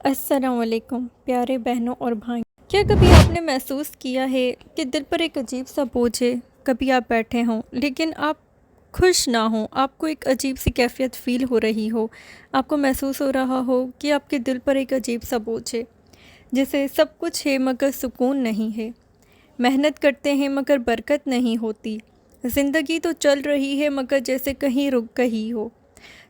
السلام علیکم پیارے بہنوں اور بھائی، کیا کبھی آپ نے محسوس کیا ہے کہ دل پر ایک عجیب سا بوجھ ہے؟ کبھی آپ بیٹھے ہوں لیکن آپ خوش نہ ہوں، آپ کو ایک عجیب سی کیفیت فیل ہو رہی ہو، آپ کو محسوس ہو رہا ہو کہ آپ کے دل پر ایک عجیب سا بوجھ ہے، جسے سب کچھ ہے مگر سکون نہیں ہے، محنت کرتے ہیں مگر برکت نہیں ہوتی، زندگی تو چل رہی ہے مگر جیسے کہیں رک گئی ہو۔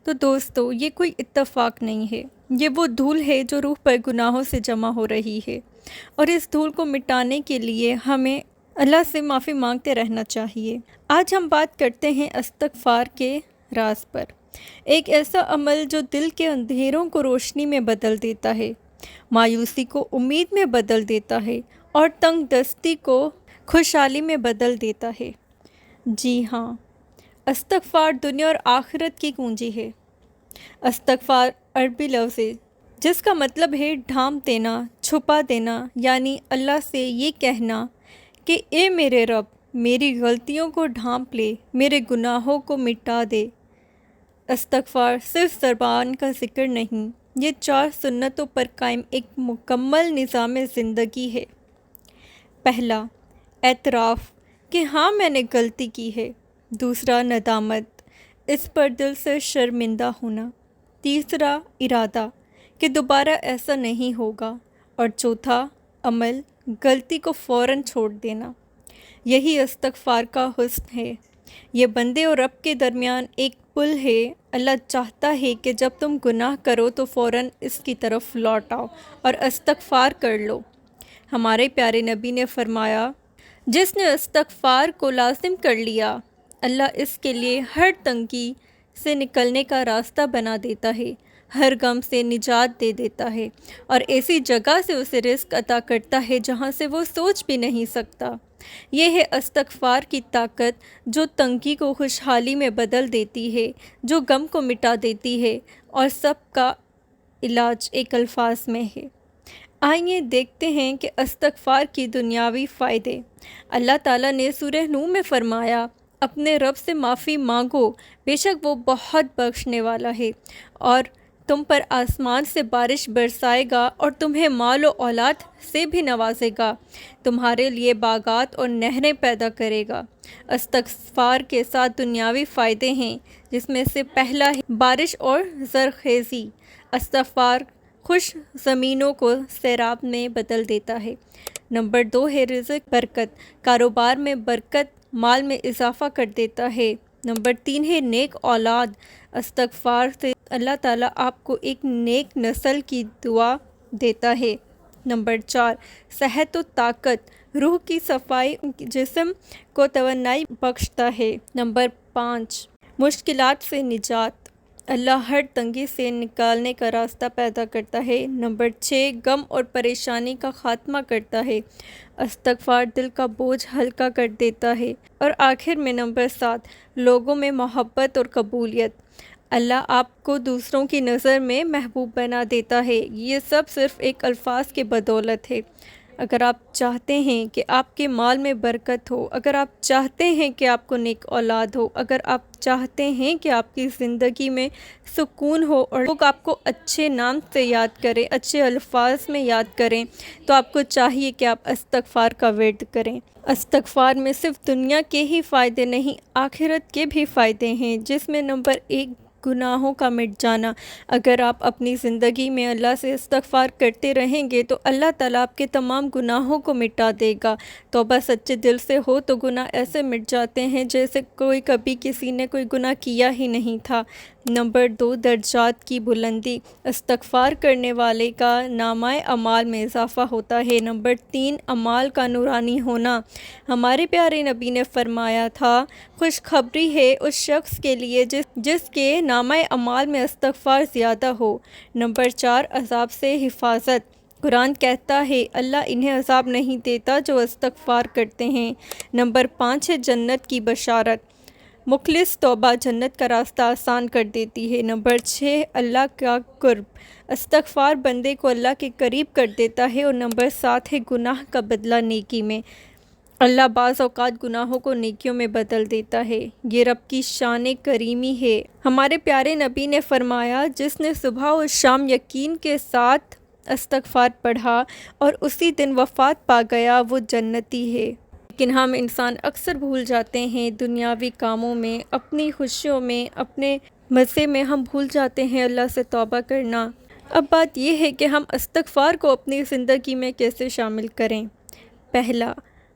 تو دوستو، یہ کوئی اتفاق نہیں ہے، یہ وہ دھول ہے جو روح پر گناہوں سے جمع ہو رہی ہے، اور اس دھول کو مٹانے کے لیے ہمیں اللہ سے معافی مانگتے رہنا چاہیے۔ آج ہم بات کرتے ہیں استغفار کے راز پر، ایک ایسا عمل جو دل کے اندھیروں کو روشنی میں بدل دیتا ہے، مایوسی کو امید میں بدل دیتا ہے، اور تنگ دستی کو خوشحالی میں بدل دیتا ہے۔ جی ہاں، استغفار دنیا اور آخرت کی کنجی ہے۔ استغفار عربی لفظ ہے جس کا مطلب ہے ڈھانپ دینا، چھپا دینا، یعنی اللہ سے یہ کہنا کہ اے میرے رب، میری غلطیوں کو ڈھانپ لے، میرے گناہوں کو مٹا دے۔ استغفار صرف زبان کا ذکر نہیں، یہ 4 سنتوں پر قائم ایک مکمل نظام زندگی ہے۔ پہلا، اعتراف کہ ہاں میں نے غلطی کی ہے۔ دوسرا، ندامت، اس پر دل سے شرمندہ ہونا۔ تیسرا، ارادہ کہ دوبارہ ایسا نہیں ہوگا۔ اور چوتھا، عمل، غلطی کو فوراً چھوڑ دینا۔ یہی استغفار کا حسن ہے۔ یہ بندے اور رب کے درمیان ایک پل ہے۔ اللہ چاہتا ہے کہ جب تم گناہ کرو تو فوراً اس کی طرف لوٹ آؤ اور استغفار کر لو۔ ہمارے پیارے نبی نے فرمایا، جس نے استغفار کو لازم کر لیا، اللہ اس کے لیے ہر تنگی سے نکلنے کا راستہ بنا دیتا ہے، ہر غم سے نجات دے دیتا ہے، اور ایسی جگہ سے اسے رزق عطا کرتا ہے جہاں سے وہ سوچ بھی نہیں سکتا۔ یہ ہے استغفار کی طاقت، جو تنگی کو خوشحالی میں بدل دیتی ہے، جو غم کو مٹا دیتی ہے، اور سب کا علاج ایک الفاظ میں ہے۔ آئیے دیکھتے ہیں کہ استغفار کی دنیاوی فائدے۔ اللہ تعالیٰ نے سورہ نوح میں فرمایا، اپنے رب سے معافی مانگو، بے شک وہ بہت بخشنے والا ہے، اور تم پر آسمان سے بارش برسائے گا اور تمہیں مال و اولاد سے بھی نوازے گا، تمہارے لیے باغات اور نہریں پیدا کرے گا۔ استغفار کے ساتھ دنیاوی فائدے ہیں، جس میں سے پہلا ہے بارش اور زرخیزی۔ استغفار خشک زمینوں کو سیراب میں بدل دیتا ہے۔ نمبر 2 ہے رزق، برکت، کاروبار میں برکت، مال میں اضافہ کر دیتا ہے۔ نمبر 3 ہے نیک اولاد، استغفار سے اللہ تعالیٰ آپ کو ایک نیک نسل کی دعا دیتا ہے۔ نمبر 4 صحت و طاقت، روح کی صفائی جسم کو توانائی بخشتا ہے۔ نمبر 5 مشکلات سے نجات، اللہ ہر تنگی سے نکالنے کا راستہ پیدا کرتا ہے۔ نمبر 6 غم اور پریشانی کا خاتمہ کرتا ہے، استغفار دل کا بوجھ ہلکا کر دیتا ہے۔ اور آخر میں نمبر 7 لوگوں میں محبت اور قبولیت، اللہ آپ کو دوسروں کی نظر میں محبوب بنا دیتا ہے۔ یہ سب صرف ایک الفاظ کے بدولت ہے۔ اگر آپ چاہتے ہیں کہ آپ کے مال میں برکت ہو، اگر آپ چاہتے ہیں کہ آپ کو نیک اولاد ہو، اگر آپ چاہتے ہیں کہ آپ کی زندگی میں سکون ہو اور لوگ آپ کو اچھے نام سے یاد کریں، اچھے الفاظ میں یاد کریں، تو آپ کو چاہیے کہ آپ استغفار کا ورد کریں۔ استغفار میں صرف دنیا کے ہی فائدے نہیں، آخرت کے بھی فائدے ہیں، جس میں نمبر 1 گناہوں کا مٹ جانا۔ اگر آپ اپنی زندگی میں اللہ سے استغفار کرتے رہیں گے تو اللہ تعالیٰ آپ کے تمام گناہوں کو مٹا دے گا۔ توبہ سچے دل سے ہو تو گناہ ایسے مٹ جاتے ہیں جیسے کبھی کسی نے کوئی گناہ کیا ہی نہیں تھا۔ نمبر 2 درجات کی بلندی، استغفار کرنے والے کا نامہ اعمال میں اضافہ ہوتا ہے۔ نمبر 3 اعمال کا نورانی ہونا، ہمارے پیارے نبی نے فرمایا تھا، خوشخبری ہے اس شخص کے لیے جس کے نامہ اعمال میں استغفار زیادہ ہو۔ نمبر 4 عذاب سے حفاظت، قرآن کہتا ہے اللہ انہیں عذاب نہیں دیتا جو استغفار کرتے ہیں۔ نمبر 5 ہے جنت کی بشارت، مخلص توبہ جنت کا راستہ آسان کر دیتی ہے۔ نمبر 6 اللہ کا قرب، استغفار بندے کو اللہ کے قریب کر دیتا ہے۔ اور نمبر 7 ہے گناہ کا بدلہ نیکی میں، اللہ بعض اوقات گناہوں کو نیکیوں میں بدل دیتا ہے، یہ رب کی شان کریمی ہے۔ ہمارے پیارے نبی نے فرمایا، جس نے صبح و شام یقین کے ساتھ استغفار پڑھا اور اسی دن وفات پا گیا، وہ جنتی ہے۔ لیکن ہم انسان اکثر بھول جاتے ہیں دنیاوی کاموں میں، اپنی خوشیوں میں، اپنے مزے میں ہم بھول جاتے ہیں اللہ سے توبہ کرنا۔ اب بات یہ ہے کہ ہم استغفار کو اپنی زندگی میں کیسے شامل کریں۔ پہلا،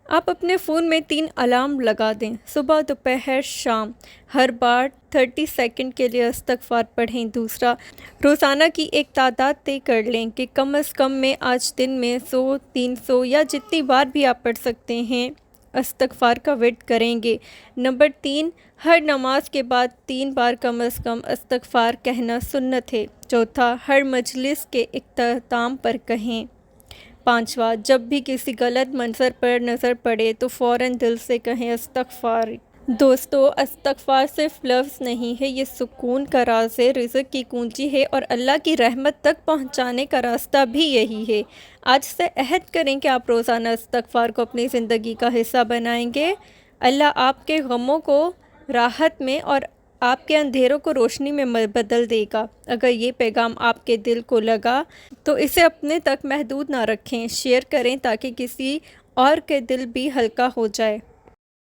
آپ اپنے فون میں 3 الارم لگا دیں، صبح، دوپہر، شام، ہر بار 30 سیکنڈ کے لیے استغفار پڑھیں۔ دوسرا، روزانہ کی ایک تعداد طے کر لیں کہ کم از کم میں آج دن میں 100، 300 یا جتنی بار بھی آپ پڑھ سکتے ہیں استغفار کا ورد کریں گے۔ نمبر 3، ہر نماز کے بعد 3 بار کم از کم استغفار کہنا سنت ہے۔ چوتھا، ہر مجلس کے اختتام پر کہیں۔ پانچواں، جب بھی کسی غلط منظر پر نظر پڑے تو فوراً دل سے کہیں استغفار۔ دوستو، استغفار صرف لفظ نہیں ہے، یہ سکون کا راز ہے، رزق کی کنجی ہے اور اللہ کی رحمت تک پہنچانے کا راستہ بھی یہی ہے۔ آج سے عہد کریں کہ آپ روزانہ استغفار کو اپنی زندگی کا حصہ بنائیں گے۔ اللہ آپ کے غموں کو راحت میں اور آپ کے اندھیروں کو روشنی میں بدل دے گا۔ اگر یہ پیغام آپ کے دل کو لگا تو اسے اپنے تک محدود نہ رکھیں، شیئر کریں تاکہ کسی اور کے دل بھی ہلکا ہو جائے۔